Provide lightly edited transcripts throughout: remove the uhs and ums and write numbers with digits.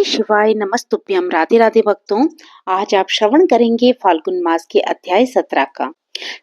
श्री शिवाय नमस्तुभ्यम। राधे राधे भक्तों, आज आप श्रवण करेंगे फाल्गुन मास के अध्याय 17 का।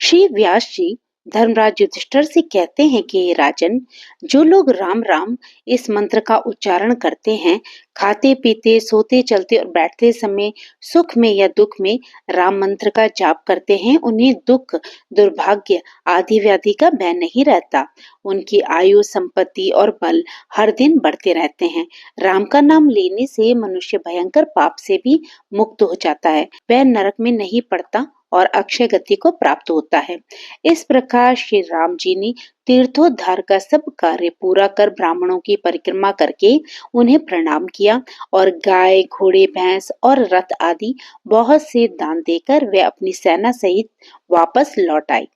श्री व्यास जी धर्मराज युधिष्ठिर से कहते हैं कि हे राजन, जो लोग राम राम इस मंत्र का उच्चारण करते हैं, खाते पीते सोते चलते और बैठते समय सुख में या दुख में राम मंत्र का जाप करते हैं, उन्हें दुख दुर्भाग्य आदि व्याधि का भय नहीं रहता। उनकी आयु संपत्ति और बल हर दिन बढ़ते रहते हैं। राम का नाम लेने से मनुष्य भयंकर पाप से भी मुक्त हो जाता है, वह नरक में नहीं पड़ता और अक्षय गति को प्राप्त होता है। इस प्रकार श्री राम जी ने तीर्थोद्धार का सब कार्य पूरा कर ब्राह्मणों की परिक्रमा करके उन्हें प्रणाम किया और गाय घोड़े भैंस और रथ आदि बहुत से दान देकर वे अपनी सेना सहित वापस लौट आए।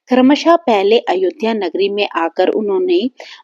क्रमशः पहले अयोध्या नगरी में आकर उन्होंने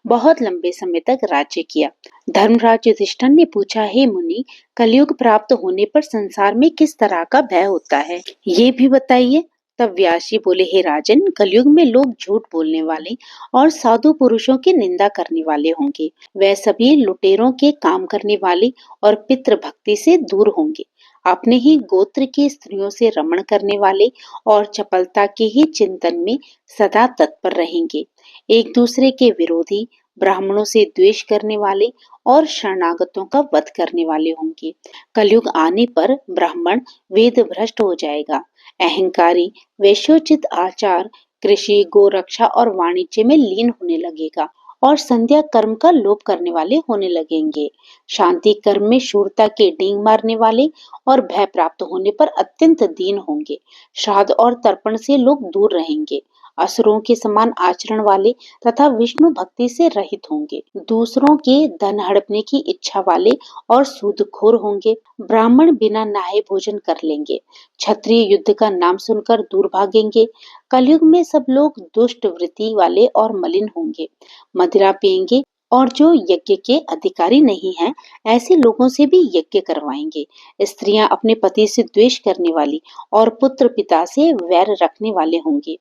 बहुत लंबे समय तक राज्य किया। धर्मराज युधिष्ठिर ने पूछा, हे मुनि, कलयुग प्राप्त होने पर संसार में किस तरह का भय होता है, ये भी बताइए। तब व्यास जी बोले, हे राजन, कलयुग में लोग झूठ बोलने वाले और साधु पुरुषों की निंदा करने वाले होंगे। वह सभी लुटेरों के काम करने वाले और पितृ भक्ति से दूर होंगे। अपने ही गोत्र की स्त्रियों से रमण करने वाले और चपलता के ही चिंतन में सदा तत्पर रहेंगे। एक दूसरे के विरोधी, ब्राह्मणों से द्वेष करने वाले और शरणागतों का वध करने वाले होंगे। कलयुग आने पर ब्राह्मण वेद भ्रष्ट हो जाएगा। अहंकारी, वैश्योचित आचार, कृषि, गोरक्षा और वाणिज्य में लीन होने लगेगा और संध्या कर्म का लोप करने वाले होने लगेंगे। शांति कर्म में शूरता के डींग मारने वाले और भय प्राप्त होने पर अत्यंत दीन होंगे। श्राद्ध और तर्पण से लोग दूर रहेंगे। असुरों के समान आचरण वाले तथा विष्णु भक्ति से रहित होंगे। दूसरों के धन हड़पने की इच्छा वाले और सूदखोर होंगे। ब्राह्मण बिना नहाए भोजन कर लेंगे। क्षत्रिय युद्ध का नाम सुनकर दूर भागेंगे। कलयुग में सब लोग दुष्ट वृत्ति वाले और मलिन होंगे। मदिरा पिएंगे और जो यज्ञ के अधिकारी नहीं हैं, ऐसे लोगों से भी यज्ञ करवाएंगे। स्त्रियां अपने पति से द्वेष करने वाली और पुत्र पिता से वैर रखने वाले होंगे।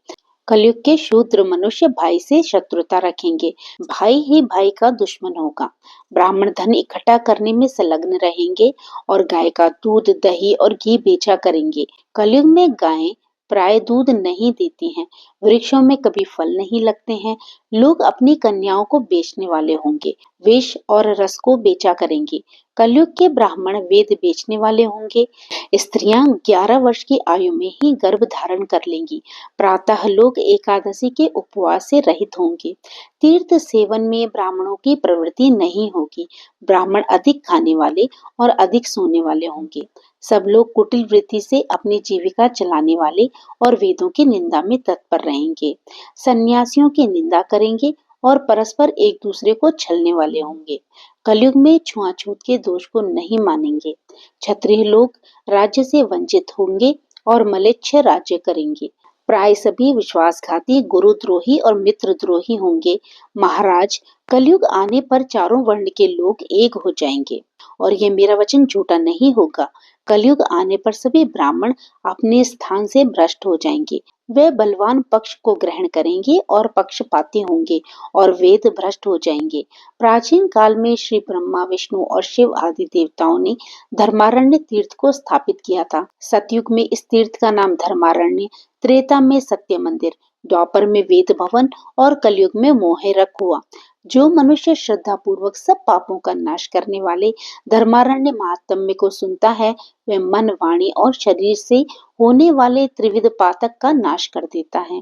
कलयुग के शूद्र मनुष्य भाई से शत्रुता रखेंगे। भाई ही भाई का दुश्मन होगा। ब्राह्मण धन इकट्ठा करने में संलग्न रहेंगे और गाय का दूध, दही और घी बेचा करेंगे। कलयुग में गायें प्राय दूध नहीं देती हैं, वृक्षों में कभी फल नहीं लगते हैं। लोग अपनी कन्याओं को बेचने वाले होंगे, वेश और रस को बेचा करेंगे। कलयुग के ब्राह्मण वेद बेचने वाले होंगे। स्त्रियां 11 वर्ष की आयु में ही गर्भ धारण कर लेंगी। प्रातः लोग एकादशी के उपवास से रहित होंगे। तीर्थ सेवन में ब्राह्मणों की प्रवृत्ति नहीं होगी। ब्राह्मण अधिक खाने वाले और अधिक सोने वाले होंगे। सब लोग कुटिल वृत्ति से अपनी जीविका चलाने वाले और वेदों की निंदा में तत्पर रहेंगे। सन्यासियों की निंदा करेंगे और परस्पर एक दूसरे को छलने वाले होंगे। कलयुग में छुआछूत के दोष को नहीं मानेंगे। क्षत्रिय लोग राज्य से वंचित होंगे और मलेच्छ राज्य करेंगे। प्राय सभी विश्वासघाती, गुरुद्रोही और मित्रद्रोही होंगे। महाराज, कलयुग आने पर चारों वर्ण के लोग एक हो जाएंगे और ये मेरा वचन झूठा नहीं होगा। कलयुग आने पर सभी ब्राह्मण अपने स्थान से भ्रष्ट हो जाएंगे। वे बलवान पक्ष को ग्रहण करेंगे और पक्षपाती होंगे और वेद भ्रष्ट हो जाएंगे। प्राचीन काल में श्री ब्रह्मा, विष्णु और शिव आदि देवताओं ने धर्मारण्य तीर्थ को स्थापित किया था। सतयुग में इस तीर्थ का नाम धर्मारण्य, त्रेता में सत्य मंदिर, द्वापर में वेद भवन और कलयुग में मोहेरक हुआ। जो मनुष्य श्रद्धा पूर्वक सब पापों का नाश करने वाले धर्मारण्य महात्म्य को सुनता है, वह मन, वाणी और शरीर से होने वाले त्रिविध पातक का नाश कर देता है।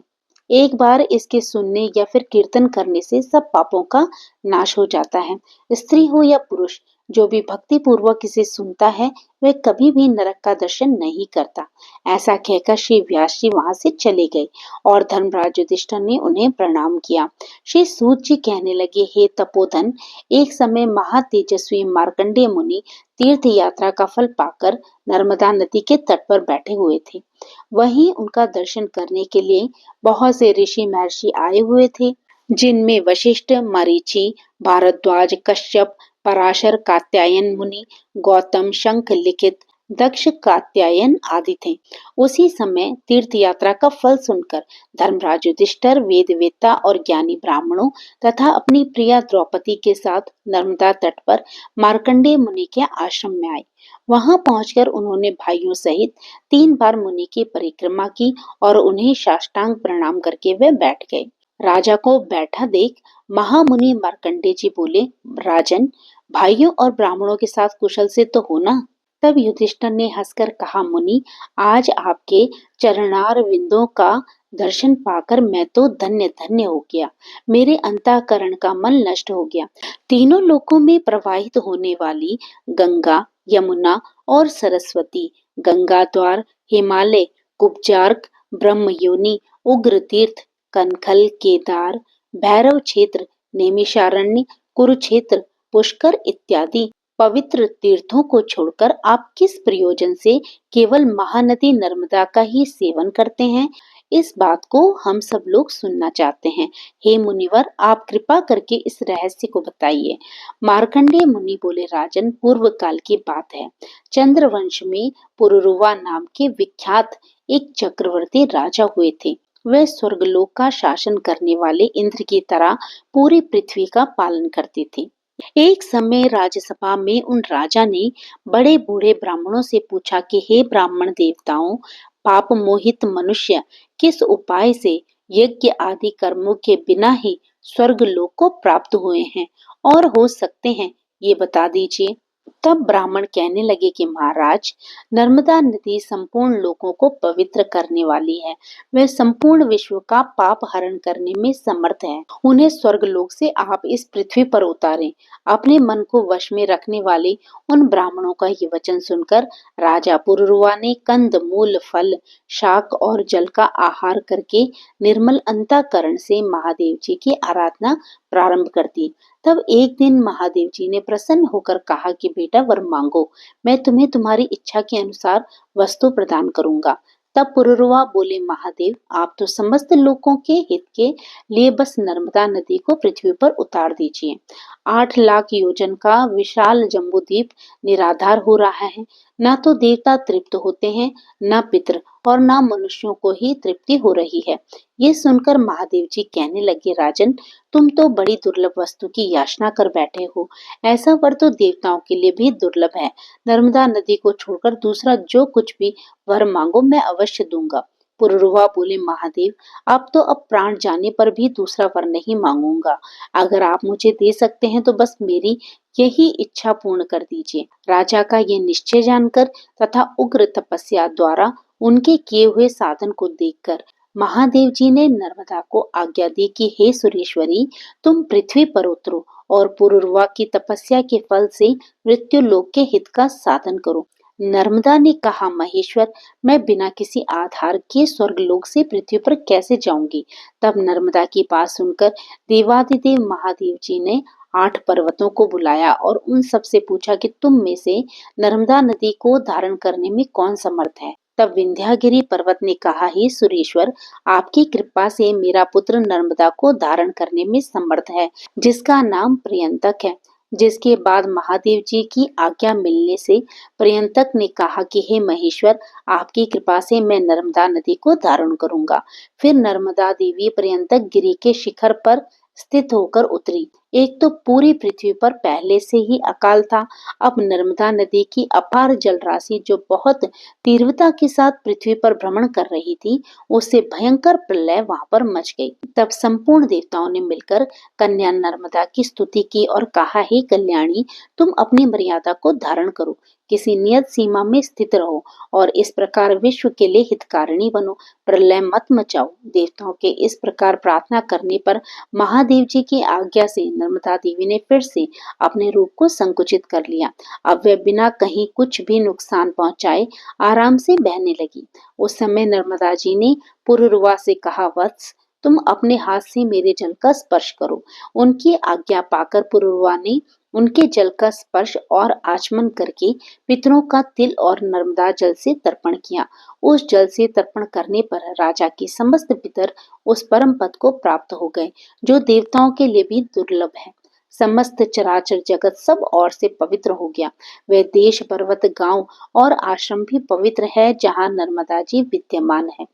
एक बार इसके सुनने या फिर कीर्तन करने से सब पापों का नाश हो जाता है। स्त्री हो या पुरुष, जो भी भक्ति पूर्वक इसे सुनता है, वह कभी भी नरक का दर्शन नहीं करता। ऐसा कहकर श्री व्यास जी वहां से चले गए और धर्मराज युधिष्ठिर ने उन्हें प्रणाम किया। श्री सूत जी कहने लगे, हे तपोधन, एक समय महातेजस्वी मार्कंडेय मुनि तीर्थ यात्रा का फल पाकर नर्मदा नदी के तट पर बैठे हुए थे। वहीं उनका दर्शन करने के लिए बहुत से ऋषि महर्षि आए हुए थे, जिनमें वशिष्ठ, मरीचि, भारद्वाज, कश्यप, पराशर, कात्यायन मुनि, गौतम, शंख लिखित, दक्ष, कात्यायन आदि थे। उसी समय तीर्थ यात्रा का फल सुनकर धर्मराज युधिष्ठिर वेदवेत्ता और ज्ञानी ब्राह्मणों तथा अपनी प्रिया द्रौपदी के साथ नर्मदा तट पर मार्कंडेय मुनि के आश्रम में आए। वहां पहुंचकर उन्होंने भाइयों सहित 3 बार मुनि की परिक्रमा की और उन्हें साष्टांग प्रणाम करके वे बैठ गए। राजा को बैठा देख महामुनि मार्कंडेय जी बोले, राजन, भाइयों और ब्राह्मणों के साथ कुशल से तो हो ना? तब युधिष्ठिर ने हंसकर कहा, मुनि, आज आपके चरणार विंदों का दर्शन पाकर मैं तो धन्य धन्य हो गया। मेरे अंतःकरण का मन नष्ट हो गया। तीनों लोकों में प्रवाहित होने वाली गंगा, यमुना और सरस्वती, गंगा द्वार, हिमालय, कुब्जार्क, ब्रह्मयोनि, उग्र तीर्थ, कनखल, केदार, भैरव क्षेत्र, नैमिषारण्य, कुरुक्षेत्र, पुष्कर इत्यादि पवित्र तीर्थों को छोड़कर आप किस प्रयोजन से केवल महानदी नर्मदा का ही सेवन करते हैं? इस बात को हम सब लोग सुनना चाहते हैं। हे मुनिवर, आप कृपा करके इस रहस्य को बताइए। मार्कंडेय मुनि बोले, राजन, पूर्व काल की बात है। चंद्रवंश में पुरुरुवा नाम के विख्यात एक चक्रवर्ती राजा हुए थे। वे स्वर्गलोक का शासन करने वाले इंद्र की तरह पूरी पृथ्वी का पालन करते थे। एक समय राज्यसभा में उन राजा ने बड़े बूढ़े ब्राह्मणों से पूछा कि हे ब्राह्मण देवताओं, पाप मोहित मनुष्य किस उपाय से यज्ञ आदि कर्मों के बिना ही स्वर्ग लोक को प्राप्त हुए हैं और हो सकते हैं, ये बता दीजिए। तब ब्राह्मण कहने लगे कि महाराज, नर्मदा नदी संपूर्ण लोगों को पवित्र करने वाली है। वह संपूर्ण विश्व का पाप हरण करने में समर्थ है। उन्हें स्वर्गलोक से आप इस पृथ्वी पर उतारें। अपने मन को वश में रखने वाले उन ब्राह्मणों का ये वचन सुनकर राजा पुरुरुवा ने कंद मूल फल शाक और जल का आहार करके निर्मल अंतःकरण से महादेव जी की आराधना प्रारंभ कर दी। तब एक दिन महादेव जी ने प्रसन्न होकर कहा कि बेटा, वर मांगो, मैं तुम्हें तुम्हारी इच्छा के अनुसार वस्तु प्रदान करूंगा। तब पुरुरुवा बोले, महादेव, आप तो समस्त लोगों के हित के लिए बस नर्मदा नदी को पृथ्वी पर उतार दीजिए। 8 लाख योजन का विशाल जम्बूद्वीप निराधार हो रहा है। न तो देवता तृप्त होते हैं, न पितर, और न मनुष्यों को ही तृप्ति हो रही है। ये सुनकर महादेव जी कहने लगे, राजन, तुम तो बड़ी दुर्लभ वस्तु की याचना कर बैठे हो। ऐसा वर तो देवताओं के लिए भी दुर्लभ है। नर्मदा नदी को छोड़कर दूसरा जो कुछ भी वर मांगो मैं अवश्य दूंगा। पुरुरवा बोले, महादेव, अब तो अब प्राण जाने पर भी दूसरा वर नहीं मांगूंगा। अगर आप मुझे दे सकते हैं तो बस मेरी यही इच्छा पूर्ण कर दीजिए। राजा का ये निश्चय जानकर तथा उग्र तपस्या द्वारा उनके किए हुए साधन को देखकर महादेव जी ने नर्मदा को आज्ञा दी कि हे सुरेश्वरी, तुम पृथ्वी पर उतरो और पुरुरवा की तपस्या के फल से मृत्यु लोक के हित का साधन करो। नर्मदा ने कहा, महेश्वर, मैं बिना किसी आधार के स्वर्गलोक से पृथ्वी पर कैसे जाऊंगी? तब नर्मदा की बात सुनकर देवादिदेव महादेव जी ने 8 पर्वतों को बुलाया और उन सब से पूछा कि तुम में से नर्मदा नदी को धारण करने में कौन समर्थ है? तब विंध्यागिरी पर्वत ने कहा, हे सुरेश्वर, आपकी कृपा से मेरा पुत्र नर्मदा को धारण करने में समर्थ है, जिसका नाम प्रियंतक है। जिसके बाद महादेव जी की आज्ञा मिलने से प्रियंतक ने कहा कि हे महेश्वर, आपकी कृपा से मैं नर्मदा नदी को धारण करूंगा। फिर नर्मदा देवी प्रियंतक गिरी के शिखर पर स्थित होकर उतरी। एक तो पूरी पृथ्वी पर पहले से ही अकाल था, अब नर्मदा नदी की अपार जल राशि जो बहुत तीव्रता के साथ पृथ्वी पर भ्रमण कर रही थी, उससे भयंकर प्रलय वहां पर मच गई। तब संपूर्ण देवताओं ने मिलकर कन्या नर्मदा की स्तुति की और कहा, हे कल्याणी, तुम अपनी मर्यादा को धारण करो, किसी नियत सीमा में स्थित रहो और इस प्रकार विश्व के लिए हितकारिणी बनो, प्रलय मत मचाओ। देवताओं के इस प्रकार प्रार्थना करने पर महादेव जी की आज्ञा से नर्मदा देवी ने फिर से अपने रूप को संकुचित कर लिया। अब वह बिना कहीं कुछ भी नुकसान पहुंचाए आराम से बहने लगी। उस समय नर्मदा जी ने पुरुरवा से कहा, वत्स, तुम अपने हाथ से मेरे जल का स्पर्श करो। उनकी आज्ञा पाकर पुरुरवा ने उनके जल का स्पर्श और आचमन करके पितरों का तिल और नर्मदा जल से तर्पण किया। उस जल से तर्पण करने पर राजा के समस्त पितर उस परम पद को प्राप्त हो गए, जो देवताओं के लिए भी दुर्लभ है। समस्त चराचर जगत सब ओर से पवित्र हो गया। वह देश, पर्वत, गांव और आश्रम भी पवित्र है जहाँ नर्मदा जी विद्यमान है।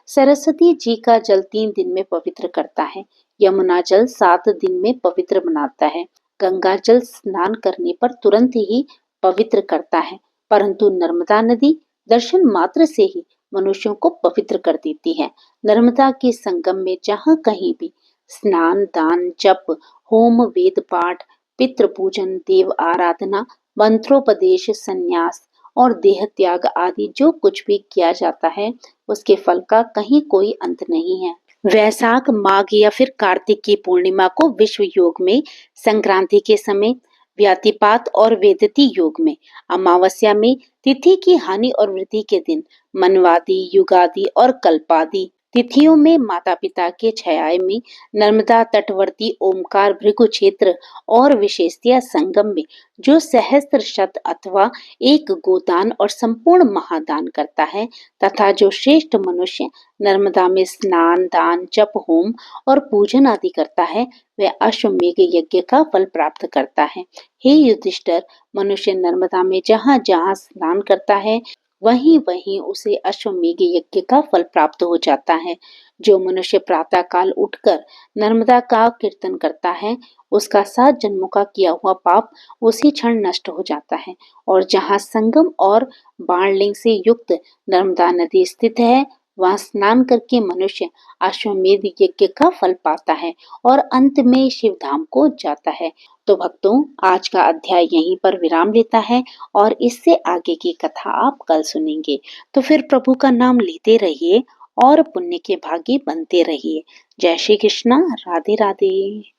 सरस्वती जी का जल 3 दिन में पवित्र करता है। यमुना जल 7 दिन में पवित्र बनाता है। गंगा जल स्नान करने पर तुरंत ही पवित्र करता है, परंतु नर्मदा नदी दर्शन मात्र से ही मनुष्यों को पवित्र कर देती है। नर्मदा के संगम में जहाँ कहीं भी स्नान, दान, जप, होम, वेद पाठ, पितृ पूजन, देव आराधना, मंत्रोपदेश, संन्यास और देह त्याग आदि जो कुछ भी किया जाता है, उसके फल का कहीं कोई अंत नहीं है। वैशाख, माघ या फिर कार्तिक की पूर्णिमा को विश्व योग में, संक्रांति के समय, व्यातिपात और वेदती योग में, अमावस्या में, तिथि की हानि और वृद्धि के दिन, मनवादी, युगादि और कल्पादि तिथियों में, माता पिता के छाया में, नर्मदा तटवर्ती ओमकार भृगु क्षेत्र और विशेषतया संगम में जो सहस्त्र शत अथवा एक गोदान और संपूर्ण महादान करता है, तथा जो श्रेष्ठ मनुष्य नर्मदा में स्नान, दान, जप, होम और पूजन आदि करता है, वह अश्वमेघ यज्ञ का फल प्राप्त करता है। हे युधिष्ठिर, मनुष्य नर्मदा में जहाँ जहाँ स्नान करता है, वहीं वहीं उसे अश्वमेघ यज्ञ का फल प्राप्त हो जाता है। जो मनुष्य प्रातः काल उठकर नर्मदा का कीर्तन करता है, उसका 7 जन्मों का किया हुआ पाप उसी क्षण नष्ट हो जाता है। और जहाँ संगम और बाणलिंग से युक्त नर्मदा नदी स्थित है, वहाँ स्नान करके मनुष्य अश्वमेध यज्ञ का फल पाता है और अंत में शिव धाम को जाता है। तो भक्तों, आज का अध्याय यहीं पर विराम लेता है और इससे आगे की कथा आप कल सुनेंगे। तो फिर प्रभु का नाम लेते रहिए और पुण्य के भागी बनते रहिए। जय श्री कृष्णा। राधे राधे।